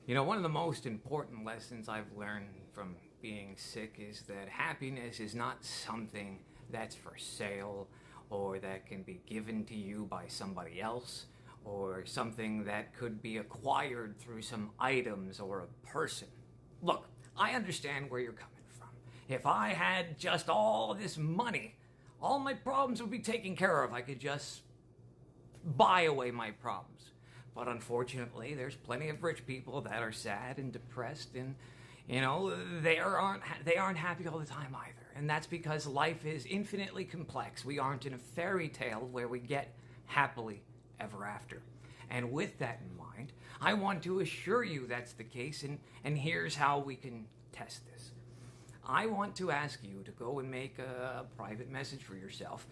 One of the most important lessons I've learned from being sick is that happiness is not something that's for sale or that can be given to you by somebody else or something that could be acquired through some items or a person. Look, I understand where you're coming from. If I had just all this money, all my problems would be taken care of. I could just buy away my problems. But unfortunately, there's plenty of rich people that are sad and depressed, and they aren't happy all the time either. And that's because life is infinitely complex. We aren't in a fairy tale where we get happily ever after. And with that in mind, I want to assure you that's the case, and here's how we can test this. I want to ask you to go and make a private message for yourself,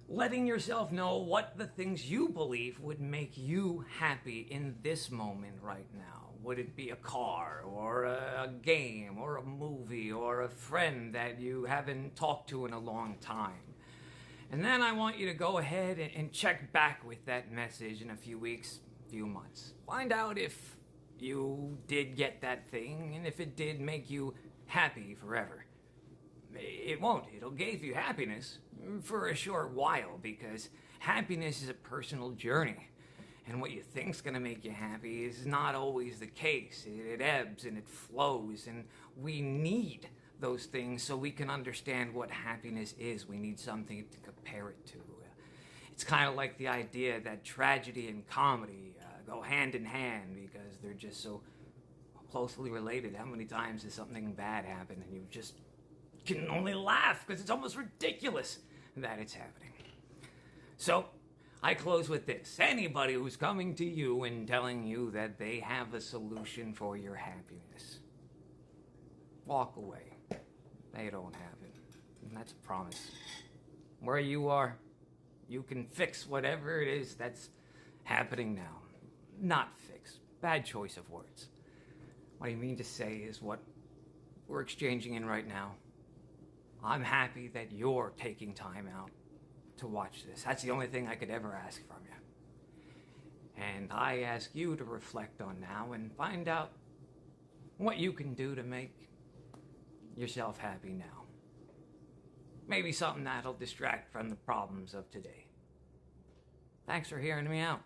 letting yourself know what the things you believe would make you happy in this moment right now. Would it be a car, or a game, or a movie, or a friend that you haven't talked to in a long time? And then I want you to go ahead and check back with that message in a few weeks, few months. Find out if you did get that thing, and if it did make you happy forever. It won't. It'll give you happiness for a short while, because happiness is a personal journey. And what you think's gonna make you happy is not always the case. It ebbs and it flows, and we need those things so we can understand what happiness is. We need something to compare it to. It's kind of like the idea that tragedy and comedy go hand in hand because they're just so closely related. How many times has something bad happened and you just can only laugh because it's almost ridiculous that it's happening? So, I close with this. Anybody who's coming to you and telling you that they have a solution for your happiness, walk away. They don't have it. And that's a promise. Where you are, you can fix whatever it is that's happening now. Not fix. Bad choice of words. What I mean to say is what we're exchanging in right now. I'm happy that you're taking time out to watch this. That's the only thing I could ever ask from you. And I ask you to reflect on now and find out what you can do to make yourself happy now. Maybe something that'll distract from the problems of today. Thanks for hearing me out.